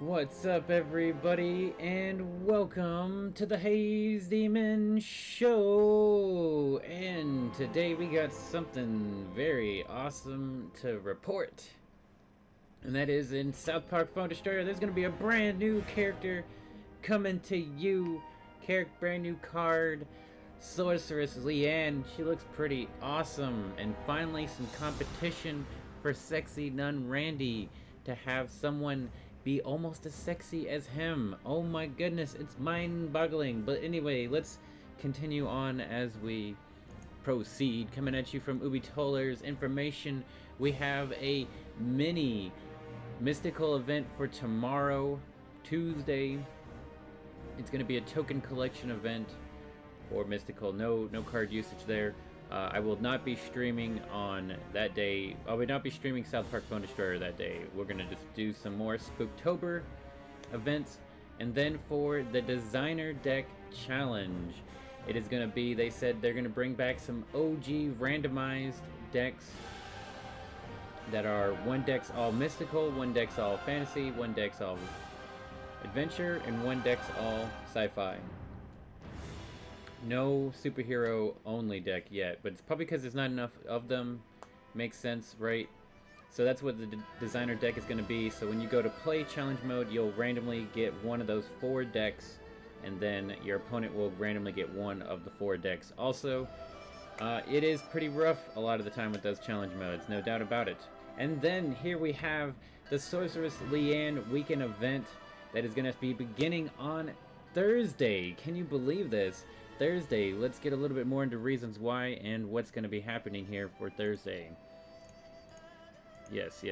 What's up, everybody, and welcome to the Haze Demon Show. And today we got something very awesome to report, and that is in South Park Phone Destroyer. There's gonna be a brand new character coming to you, brand new card, Sorceress Liane. She looks pretty awesome, and finally some competition for sexy nun Randy to have someone be almost as sexy as him. Oh my goodness, it's mind-boggling. But anyway, let's continue on as we proceed. Coming at you from Ubi Toller's information, we have a mini mystical event for tomorrow, Tuesday. It's going to be a token collection event for mystical. No card usage there. I will not be streaming on that day. I will not be streaming South Park Phone Destroyer that day. We're going to just do some more Spooktober events. And then for the Designer Deck Challenge, it is going to be, they said they're going to bring back some OG randomized decks that are one deck's all mystical, one deck's all fantasy, one deck's all adventure, and one deck's all sci-fi. No superhero only deck yet, but it's probably because there's not enough of them. Makes sense, right? So that's what the designer deck is going to be. So when you go to play challenge mode, you'll randomly get one of those 4 decks, and then your opponent will randomly get one of the 4 decks. Also, it is pretty rough a lot of the time with those challenge modes, no doubt about it. And then here we have the Sorceress Liane weekend event that is going to be beginning on Thursday. Can you believe this? Thursday. Let's get a little bit more into reasons why and what's going to be happening here for Thursday. Yes.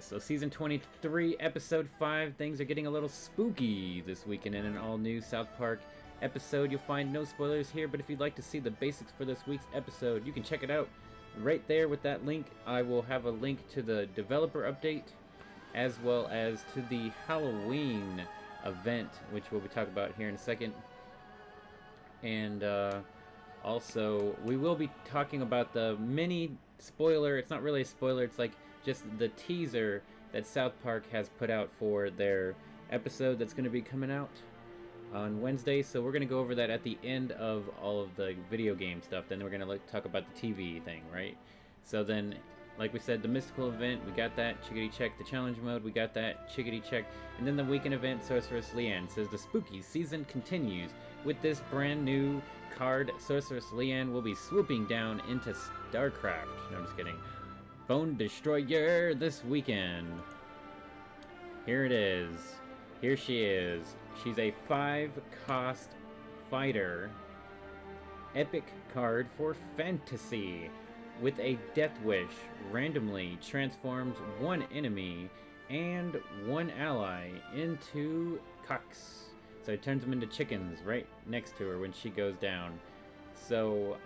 So season 23, episode 5, things are getting a little spooky this weekend in an all-new South Park episode. You'll find no spoilers here, but if you'd like to see the basics for this week's episode, you can check it out right there with that link. I will have a link to the developer update as well as to the Halloween event, which we'll be talking about here in a second. And also, we will be talking about the mini spoiler. It's not really a spoiler, it's like just the teaser that South Park has put out for their episode that's going to be coming out on Wednesday. So we're going to go over that at the end of all of the video game stuff. Then we're going to talk about the TV thing, right? So then, like we said, the mystical event, we got that, chickadee check. The challenge mode, we got that, chickadee check. And then the weekend event, Sorceress Liane, says the spooky season continues. With this brand new card, Sorceress Liane will be swooping down into StarCraft. No, I'm just kidding. Phone Destroyer this weekend. Here it is. Here she is. She's a 5-cost fighter. Epic card for fantasy. With a Death Wish, randomly transforms one enemy and one ally into cocks. So it turns them into chickens right next to her when she goes down. So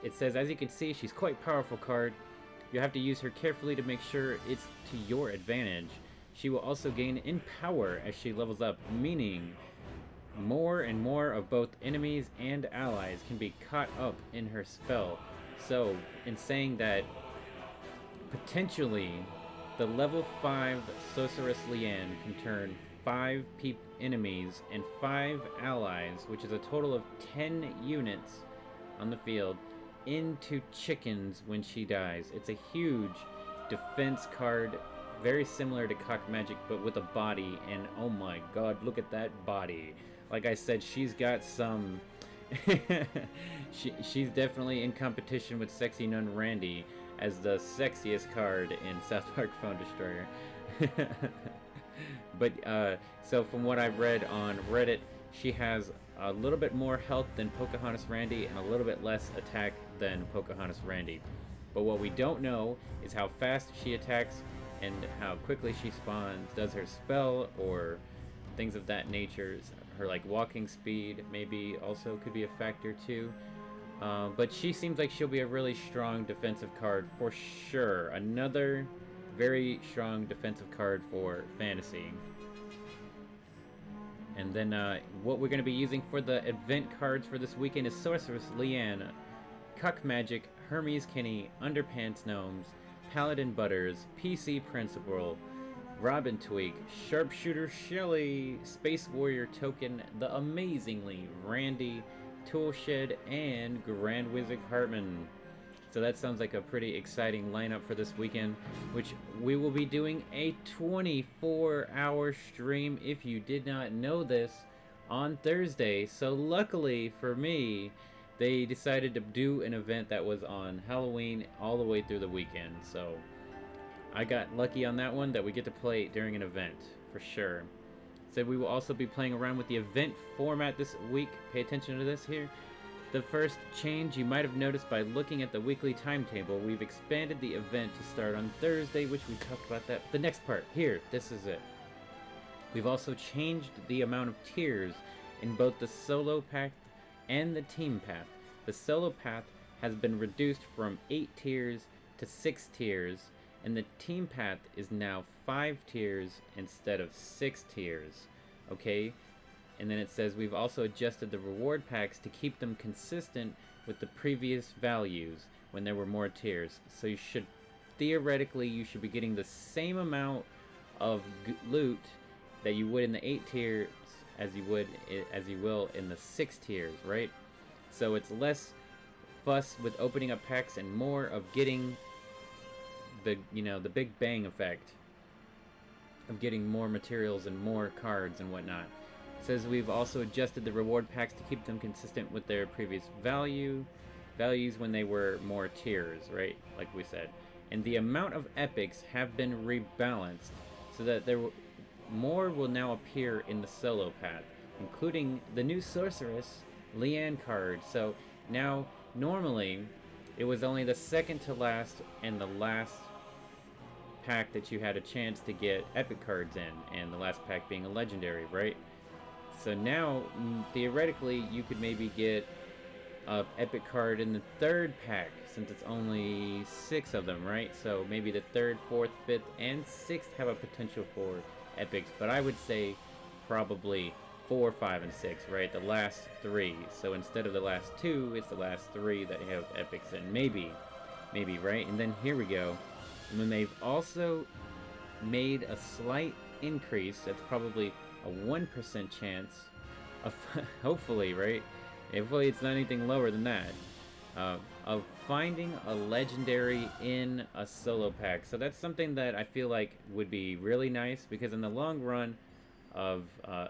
it says, as you can see, she's quite powerful card. You have to use her carefully to make sure it's to your advantage. She will also gain in power as she levels up, meaning more and more of both enemies and allies can be caught up in her spell. So, in saying that, potentially, the level 5 Sorceress Liane can turn 5 enemies and 5 allies, which is a total of 10 units on the field, into chickens when she dies. It's a huge defense card, very similar to Cock Magic, but with a body, and oh my god, look at that body. Like I said, she's got some... she's definitely in competition with Sexy Nun Randy as the sexiest card in South Park Phone Destroyer. But so from what I've read on Reddit, she has a little bit more health than Pocahontas Randy and a little bit less attack than Pocahontas Randy. But what we don't know is how fast she attacks and how quickly she spawns, does her spell, or things of that nature. Her like walking speed maybe also could be a factor too. But she seems like she'll be a really strong defensive card for sure. Another very strong defensive card for fantasy. And then what we're going to be using for the event cards for this weekend is Sorceress Liane, Cuck Magic, Hermes Kinney, Underpants Gnomes, Paladin Butters, PC Principal, Robin Tweak, Sharpshooter Shelly, Space Warrior Token, the amazingly Randy, Toolshed, and Grand Wizard Hartman. So that sounds like a pretty exciting lineup for this weekend, which we will be doing a 24-hour stream, if you did not know this, on Thursday. So luckily for me, they decided to do an event that was on Halloween all the way through the weekend. So I got lucky on that one, that we get to play during an event, for sure. So we will also be playing around with the event format this week. Pay attention to this here. The first change you might have noticed by looking at the weekly timetable, we've expanded the event to start on Thursday, which we talked about that. The next part, here, this is it. We've also changed the amount of tiers in both the solo path and the team path. The solo path has been reduced from 8 tiers to 6 tiers, and the team path is now 5 tiers instead of 6 tiers, okay? And then it says we've also adjusted the reward packs to keep them consistent with the previous values when there were more tiers. So you should, theoretically, you should be getting the same amount of loot that you would in the 8 tiers as you will in the 6 tiers, right? So it's less fuss with opening up packs and more of getting the, you know, the big bang effect of getting more materials and more cards and whatnot. It says we've also adjusted the reward packs to keep them consistent with their previous values when they were more tiers, right? Like we said. And the amount of epics have been rebalanced so that more will now appear in the solo path, including the new Sorceress Liane card. So now, normally, it was only the second to last and the last pack that you had a chance to get epic cards in, and the last pack being a legendary, right? So now, theoretically, you could maybe get an epic card in the 3rd pack, since it's only 6 of them, right? So maybe the 3rd, 4th, 5th, and 6th have a potential for epics, but I would say probably 4, 5, and 6, right? The last 3. So instead of the last 2, it's the last 3 that have epics in. Maybe, right? And then here we go. And then they've also made a slight increase. That's probably a 1% chance of, hopefully, right? Hopefully it's not anything lower than that. Of finding a legendary in a solo pack. So that's something that I feel like would be really nice, because in the long run of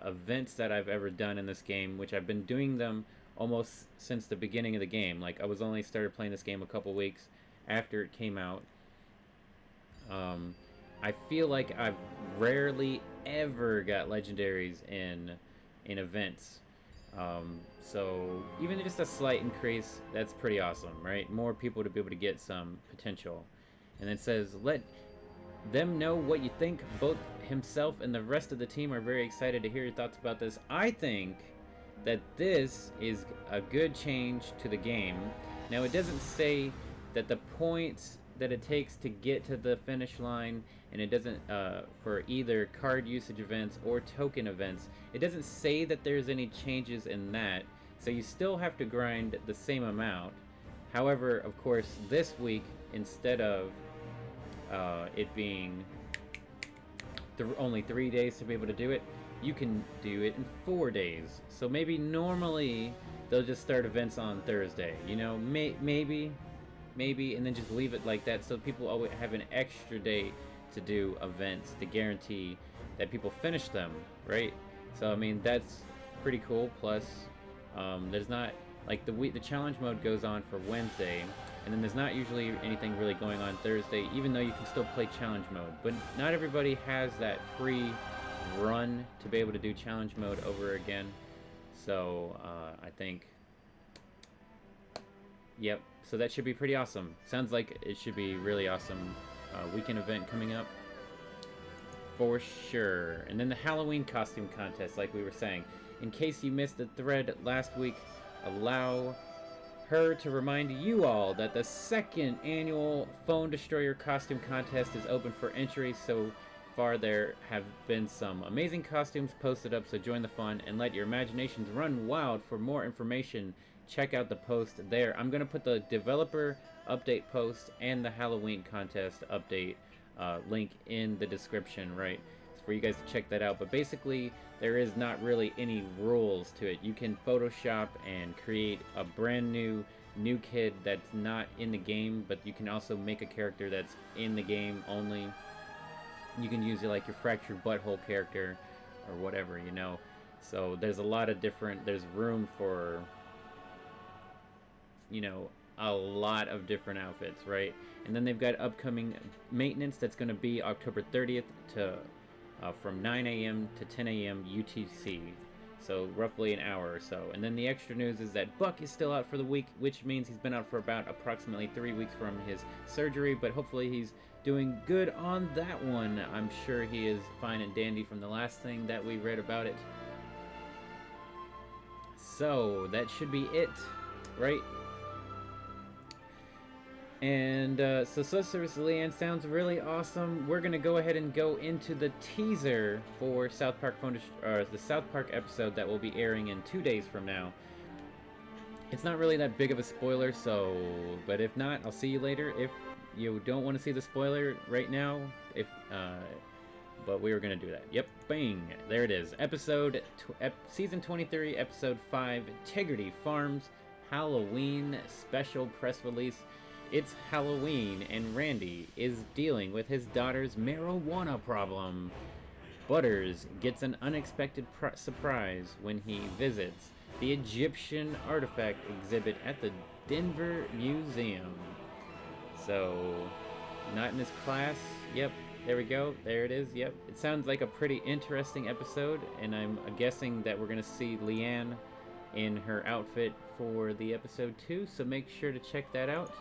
events that I've ever done in this game, which I've been doing them almost since the beginning of the game. Like, I was only started playing this game a couple weeks after it came out. I feel like I've rarely ever got legendaries in events. So even just a slight increase, that's pretty awesome, right? More people to be able to get some potential. And it says, let them know what you think. Both himself and the rest of the team are very excited to hear your thoughts about this. I think that this is a good change to the game. Now, it doesn't say that the points that it takes to get to the finish line, and it doesn't, for either card usage events or token events, it doesn't say that there's any changes in that, so you still have to grind the same amount. However, of course, this week, instead of it being only 3 days to be able to do it, you can do it in 4 days. So maybe normally they'll just start events on Thursday, you know, maybe, and then just leave it like that, so people always have an extra day to do events to guarantee that people finish them, right? So I mean, that's pretty cool. Plus, there's not, like, the challenge mode goes on for Wednesday, and then there's not usually anything really going on Thursday, even though you can still play challenge mode. But not everybody has that free run to be able to do challenge mode over again. So I think, yep. So that should be pretty awesome. Sounds like it should be really awesome weekend event coming up for sure. And then the Halloween costume contest, like we were saying. In case you missed the thread last week, allow her to remind you all that the 2nd annual Phone Destroyer costume contest is open for entry. So far there have been some amazing costumes posted up, so join the fun and let your imaginations run wild. For more information, check out the post there. I'm going to put the developer update post and the Halloween contest update link in the description, right? It's for you guys to check that out. But basically, there is not really any rules to it. You can Photoshop and create a brand new kid that's not in the game, but you can also make a character that's in the game only. You can use like your fractured butthole character or whatever, you know. So there's a lot of different, there's room for, you know, a lot of different outfits, right? And then they've got upcoming maintenance that's going to be October 30th to from 9 a.m. to 10 a.m. UTC. So roughly an hour or so. And then the extra news is that Buck is still out for the week, which means he's been out for about approximately 3 weeks from his surgery, but hopefully he's doing good on that one. I'm sure he is fine and dandy from the last thing that we read about it. So that should be it, right? And so Sorceress Liane sounds really awesome. We're gonna go ahead and go into the teaser for South Park the South Park episode that will be airing in 2 days from now. It's not really that big of a spoiler, so but if not, I'll see you later. If you don't want to see the spoiler right now, but we were gonna do that. Yep, bang, there it is. Season 23, episode 5, Integrity Farms Halloween special press release. It's Halloween, and Randy is dealing with his daughter's marijuana problem. Butters gets an unexpected surprise when he visits the Egyptian artifact exhibit at the Denver Museum. So, not in his class. Yep, there we go. There it is. Yep. It sounds like a pretty interesting episode, and I'm guessing that we're going to see Leann in her outfit for the episode 2, so make sure to check that out.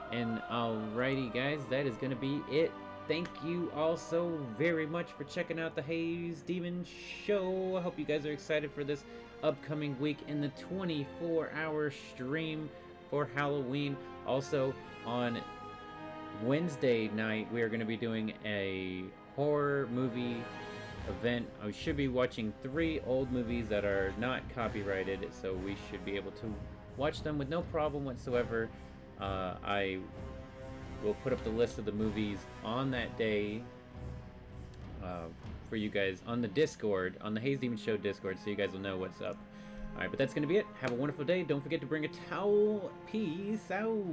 And alrighty guys, that is going to be it. Thank you all so very much for checking out the Haze Demon Show. I hope you guys are excited for this upcoming week in the 24-hour stream for Halloween. Also, on Wednesday night, we are going to be doing a horror movie event. I should be watching 3 old movies that are not copyrighted, so we should be able to watch them with no problem whatsoever. I will put up the list of the movies on that day for you guys on the Discord, on the Haze Demon Show Discord, so you guys will know what's up. Alright, but that's going to be it. Have a wonderful day. Don't forget to bring a towel. Peace out.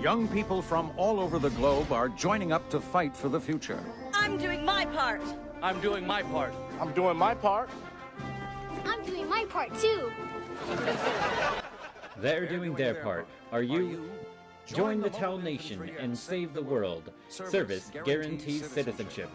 Young people from all over the globe are joining up to fight for the future. I'm doing my part. I'm doing my part. I'm doing my part. I'm doing my part too. They're doing their part. Are you? Join the Towel Nation and save the world. Service guarantees citizenship.